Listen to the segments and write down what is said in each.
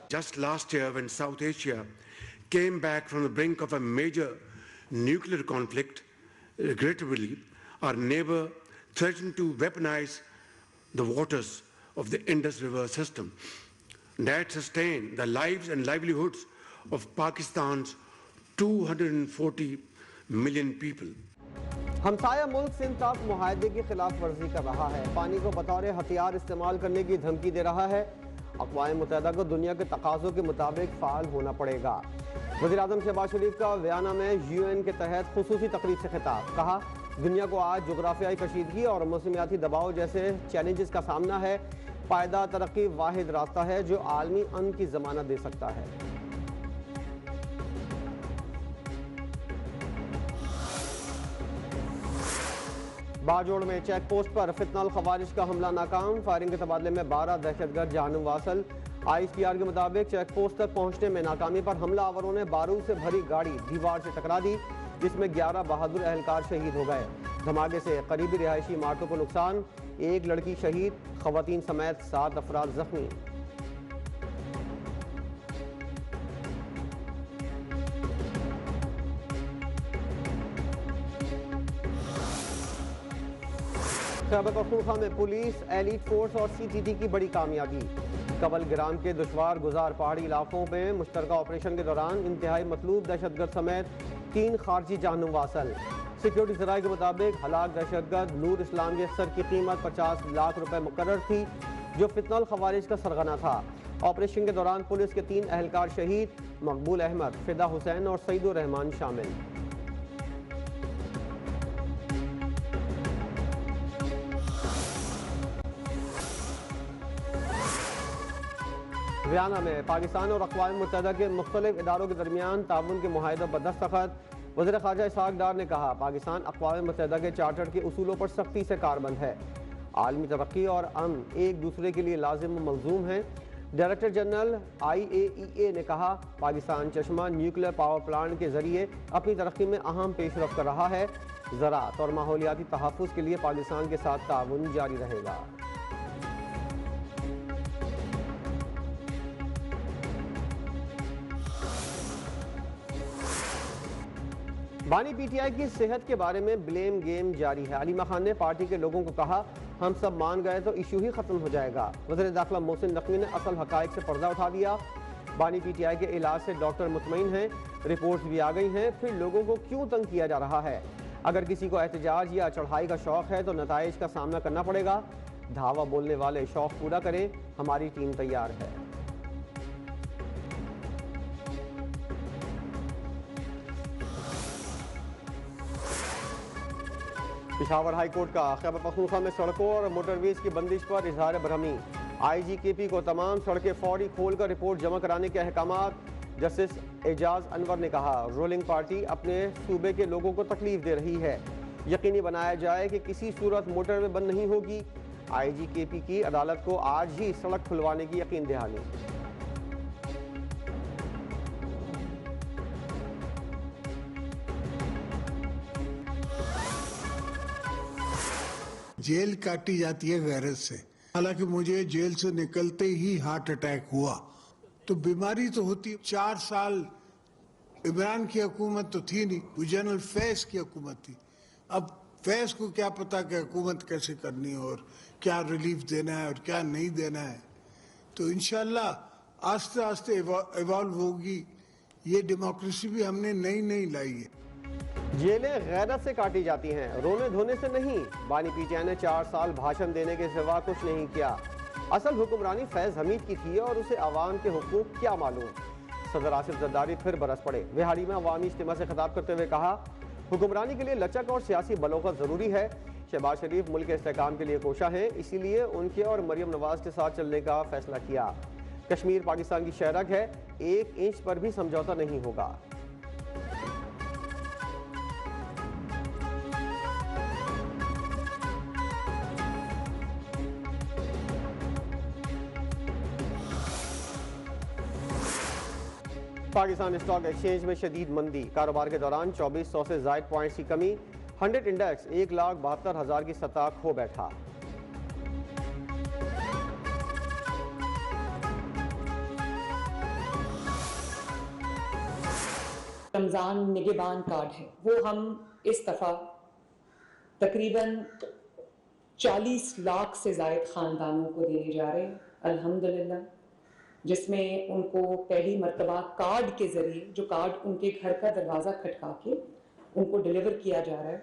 Just last year, when South Asia came back from the brink of a major nuclear conflict, regrettably, our neighbor threatened to weaponize the waters of the Indus River system that sustain the lives and livelihoods of Pakistan's 240 million people. हमसाया मुल्क सिंध तक मुआहदे की खिलाफ वर्जी कर रहा है, पानी को बतौर हथियार इस्तेमाल करने की धमकी दे रहा है। अक़वाम मुत्तहिदा को दुनिया के तकाज़ों के मुताबिक फ़ाल होना पड़ेगा। वज़ीर आज़म शहबाज शरीफ का वियना में UN के तहत खुसूसी तकरीब से खिताब, कहा दुनिया को आज जोग्राफियाई कशीदगी और मौसमियाती दबाव जैसे चैलेंजेस का सामना है। पायदार तरक्की वाहिद रास्ता है जो आलमी अमन की ज़मानत दे सकता है। बाजोड़ में चेक पोस्ट पर फितनल खवारिज का हमला नाकाम, फायरिंग के तबादले में 12 दहशतगर्द जहन्नुम वासल। ISPR के मुताबिक चेक पोस्ट तक पहुंचने में नाकामी पर हमलावरों ने बारूद से भरी गाड़ी दीवार से टकरा दी, जिसमें 11 बहादुर एहलकार शहीद हो गए। धमाके से करीबी रिहायशी इमारतों को नुकसान, एक लड़की शहीद, खवातीन समेत 7 अफराद जख्मी। खैबर पख्तूनख्वा में पुलिस, एलीट फोर्स और CTT की बड़ी कामयाबी। कबल ग्राम के दुश्वार गुजार पहाड़ी इलाकों में मुश्तरका ऑपरेशन के दौरान इंतहाई मतलूब दहशतगर्द समेत 3 खारजी जहन्नुम वासल। सिक्योरिटी ज़राए के मुताबिक हलाक दहशतगर्द नूर इस्लाम के सर की कीमत 50 लाख रुपए मुकर्रर थी, जो फितनल खवारिज का सरगना था। ऑपरेशन के दौरान पुलिस के 3 एहलकार शहीद, मकबूल अहमद, फिदा हुसैन और सईदुर रहमान शामिल। वियना में पाकिस्तान और अक़वाम मुत्तहिदा के मुख्तलिफ इदारों के दरमियान ताउन के मुआहदे पर दस्तखत। वज़ीर ख़ारजा इसहाक़ डार ने कहा पाकिस्तान अक़वाम मुत्तहिदा के चार्टर के उसूलों पर सख्ती से कारबंद है। आलमी तरक्की और अमन एक दूसरे के लिए लाजिम व मलज़ूम हैं। डायरेक्टर जनरल IAEA ने कहा पाकिस्तान चश्मा न्यूक्लियर पावर प्लांट के ज़रिए अपनी तरक्की में अहम पेशरफ़ कर रहा है। ज़राअत और माहौलियाती तहफ़्फ़ुज़ के लिए पाकिस्तान के साथ ताउन जारी रहेगा। बानी PTI की सेहत के बारे में ब्लेम गेम जारी है। अलीमा खान ने पार्टी के लोगों को कहा हम सब मान गए तो इशू ही खत्म हो जाएगा। वज़ीर दाखिला मोहसिन नकवी ने असल हकाइक से पर्दा उठा दिया। बानी PTI के इलाज से डॉक्टर मुतमईन हैं, रिपोर्ट्स भी आ गई हैं, फिर लोगों को क्यों तंग किया जा रहा है? अगर किसी को एहतजाज या चढ़ाई का शौक है तो नताइज का सामना करना पड़ेगा। धावा बोलने वाले शौक पूरा करें, हमारी टीम तैयार है। पेशावर हाई कोर्ट का खैबर पख्तूनख्वा में सड़कों और मोटरवेज की बंदिश पर इजहार बरहमी। IGKP को तमाम सड़कें फौरी खोलकर रिपोर्ट जमा कराने के अहकामात। जस्टिस एजाज अनवर ने कहा रूलिंग पार्टी अपने सूबे के लोगों को तकलीफ दे रही है, यकीनी बनाया जाए कि किसी सूरत मोटरवे बंद नहीं होगी। IGKP की अदालत को आज ही सड़क खुलवाने की यकीन दहानी। जेल काटी जाती है गैरत से। हालांकि मुझे जेल से निकलते ही हार्ट अटैक हुआ, तो बीमारी तो होती। 4 साल इमरान की हुकूमत तो थी नहीं, वो जनरल फैज की हुकूमत थी। अब फैज को क्या पता कि हुकूमत कैसे करनी है और क्या रिलीफ देना है और क्या नहीं देना है। तो इंशाल्लाह आस्ते आस्ते इवॉल्व होगी। ये डेमोक्रेसी भी हमने नई नई लाई है। जेलें गैरत से काटी जाती हैं, रोने धोने से नहीं। बानी PTI ने 4 साल भाषण देने के सिवा कुछ नहीं किया। असल हुक्मरानी फैज हमीद की थी और उसे अवाम के हुकूक क्या मालूम। सदर आसिफ जरदारी फिर बरस पड़े। बिहारी में अवामी इज्तिमा से खिताब करते हुए कहा हुक्मरानी के लिए लचक और सियासी बलोगत जरूरी है। शहबाज शरीफ मुल्क के इस्तेहकाम के लिए कोशा हैं, इसीलिए उनके और मरियम नवाज के साथ चलने का फैसला किया। कश्मीर पाकिस्तान की शहरग है, 1 इंच पर भी समझौता नहीं होगा। पाकिस्तान स्टॉक एक्सचेंज में शदीद मंदी, कारोबार के दौरान 2400 से ज़ायद पॉइंट्स की कमी। 100 इंडेक्स 1,72,000 की सतह खो बैठा। रमज़ान निगहबान कार्ड है वो हम इस दफ़ा तकरीबन 40 लाख से ज़ायद ख़ानदानों को देने जा रहे हैं अल्हम्दुलिल्लाह, जिसमें उनको पहली मरतबा कार्ड के ज़रिए, जो कार्ड उनके घर का दरवाज़ा खटका के उनको डिलीवर किया जा रहा है।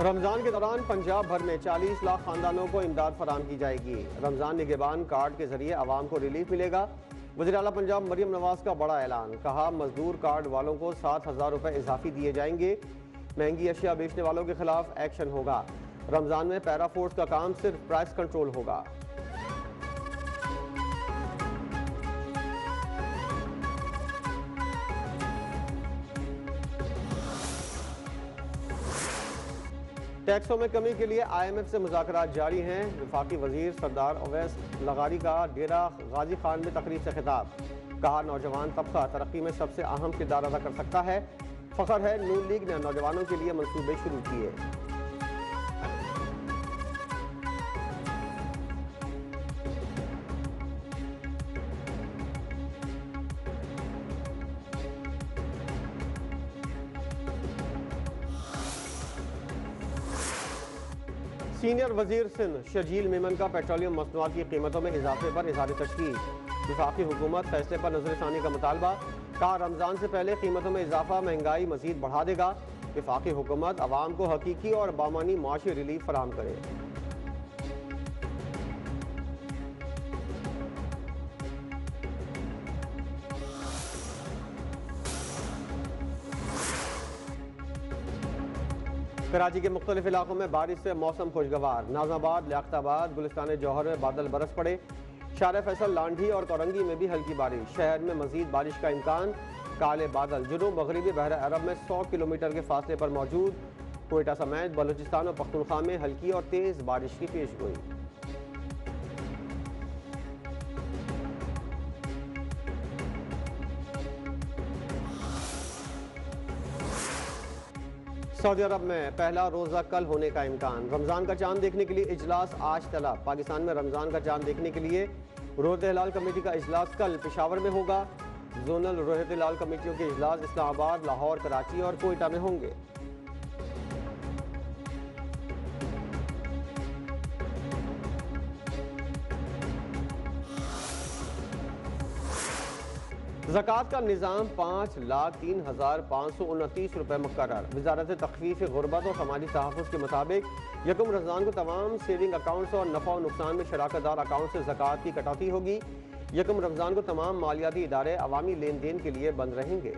रमज़ान के दौरान पंजाब भर में 40 लाख खानदानों को इमदाद फराम की जाएगी। रमज़ान निगहबान कार्ड के जरिए आवाम को रिलीफ मिलेगा। वज़ीर आला पंजाब मरियम नवाज का बड़ा ऐलान, कहा मजदूर कार्ड वालों को 7,000 रुपये इजाफी दिए जाएंगे। महंगी अशिया बेचने वालों के खिलाफ एक्शन होगा। रमज़ान में पैरा फोर्स का काम सिर्फ प्राइस कंट्रोल होगा। टैक्सों में कमी के लिए IMF से मुज़ाकरात जारी हैं। वफाकी वजीर सरदार अवैस लगारी का डेरा गाजी खान में तकरीब से खिताब, कहा नौजवान तबका तरक्की में सबसे अहम किरदार अदा कर सकता है। फ़ख्र है नून लीग ने नौजवानों के लिए मंसूबे शुरू किए। सीनियर वजीर सिंध शजील मेमन का पेट्रोलियम मसनूआत की कीमतों में इजाफे पर इज़हार तशवीश। वफाकी हुकूमत फैसले पर नजरसानी का मुतालबा, कहा रमज़ान से पहले कीमतों में इजाफा महंगाई मजीद बढ़ा देगा। वफाकी हुकूमत अवाम को हकीकी और बामानी माशी रिलीफ फराहम करे। कराची के मुख्तलिफ इलाकों में बारिश से मौसम खुशगवार। नाज़ाबाद, लियाकताबाद, गुलिस्तान जौहर में बादल बरस पड़े। शार फैसल, लांढी और कोरंगी में भी हल्की बारिश। शहर में मजीद बारिश का इम्कान। काले बादल जुनूब मगरबी बहर अरब में 100 किलोमीटर के फासले पर मौजूद। कोयटा समेत बलूचिस्तान और पख्तूनख्वा में हल्की और तेज़ बारिश की पेशगोई। सऊदी अरब में पहला रोज़ा कल होने का इम्कान। रमज़ान का चांद देखने के लिए इजलास आज तलब। पाकिस्तान में रमज़ान का चांद देखने के लिए रोज़ हिलाल कमेटी का इजलास कल पेशावर में होगा। जोनल रोज़ हिलाल कमेटियों के इजलास इस्लामाबाद, लाहौर, कराची और कोयटा में होंगे। ज़कात का निज़ाम 5,03,529 रुपये मुकर्रर। वज़ारत तख़फ़ीफ़ ग़ुरबत और समाजी तहफ़्फ़ुज़ के मुताबिक यकम रमज़ान को तमाम सेविंग अकाउंट्स और नफ़ा और नुकसान में शराकतदार अकाउंट से ज़कात की कटौती होगी। यकम रमज़ान को तमाम मालियाती इदारे अवामी लेन देन के लिए बंद रहेंगे।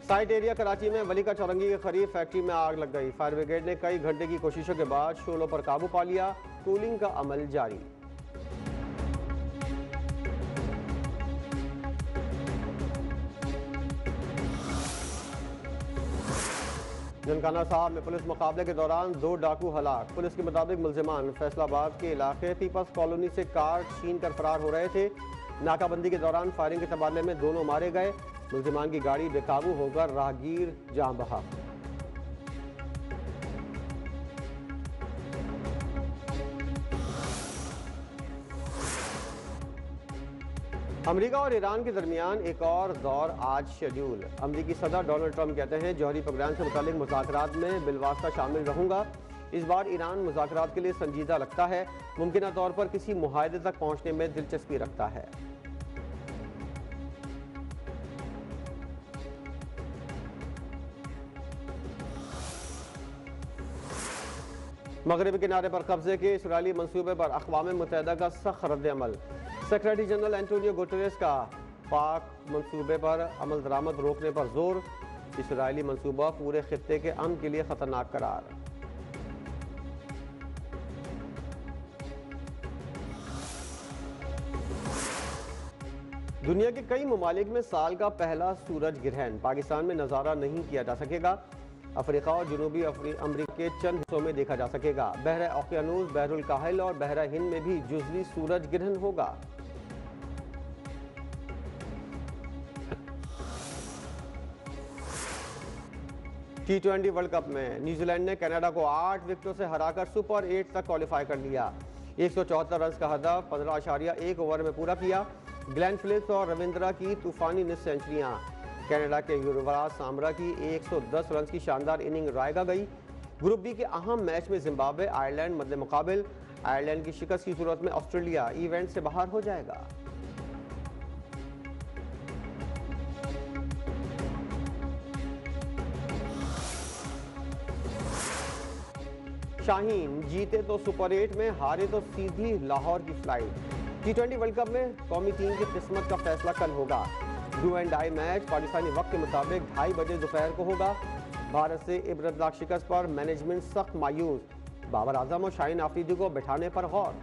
साइट एरिया कराची में वली का चौरंगी के करीब फैक्ट्री में आग लग गई। फायर ब्रिगेड ने कई घंटे की कोशिशों के बाद शोलों पर काबू पा लिया। कूलिंग का अमल जारी। जनकाना साहब में पुलिस मुकाबले के दौरान 2 डाकू हलाक। पुलिस के मुताबिक मुलजिमान फैसलाबाद के इलाके पीपल्स कॉलोनी से कार छीन कर फरार हो रहे थे। नाकाबंदी के दौरान फायरिंग के तबादले में दोनों मारे गए। मुलजिमान की गाड़ी बेकाबू होकर राहगीर जान बहा। अमेरिका और ईरान के दरमियान एक और दौर आज शेड्यूल। अमेरिकी सदर डोनाल्ड ट्रंप कहते हैं जौहरी प्रोग्राम से मुतालिक मुज़ाकरात में बिलवास्ता शामिल रहूंगा। इस बार ईरान मुज़ाकरात के लिए संजीदा लगता है, मुमकिन तौर पर किसी मुआहदे तक पहुंचने में दिलचस्पी रखता है। मगरबी किनारे पर कब्जे के इसराइली मंसूबे पर अक़वाम मुत्तहिदा का सख्त रद्द-ए-अमल। सेक्रेटरी जनरल एंटोनियो गुटेरेस का पाक मंसूबे पर अमल दरामद रोकने पर जोर। इसराइली मंसूबा पूरे खित्ते के अमन के लिए खतरनाक करार। दुनिया के कई ममालिक में साल का पहला सूरज ग्रहण पाकिस्तान में नज़ारा नहीं किया जा सकेगा। अफ्रीका और जनूबी अमरीका के चंद हिस्सों में देखा जा सकेगा। बहरा ओकियानूस, बहरुल काहिल और बहरा हिंद में भी जुज़वी सूरज ग्रहण होगा। T20 वर्ल्ड कप में न्यूजीलैंड ने कनाडा को 8 विकेटों से हराकर सुपर 8 तक क्वालिफाई कर लिया। 174 रन का हदफ 15.1 ओवर में पूरा किया। ग्लेन फिलिप्स और रविंद्रा की तूफानी निस सेंचुरियां। कनाडा के युवराज सामरा की 110 रन की शानदार इनिंग रायगा गई। ग्रुप बी के अहम मैच में जिम्बाब्वे आयरलैंड मद्दे मुकाबिल। आयरलैंड की शिकस्त की सूरत में ऑस्ट्रेलिया इवेंट से बाहर हो जाएगा। शाहीन जीते तो सुपर 8 में, हारे तो सीधी लाहौर की फ्लाइट। T20 वर्ल्ड कप में कौमी टीम की किस्मत का फैसला कल होगा। Do and die match Pakistani वक्त के मुताबिक 2:30 बजे दोपहर को होगा। भारत से इबरतनाक शिकस्त पर मैनेजमेंट सख्त मायूस। बाबर आजम और शाहीन आफरीदी को बैठाने पर गौर।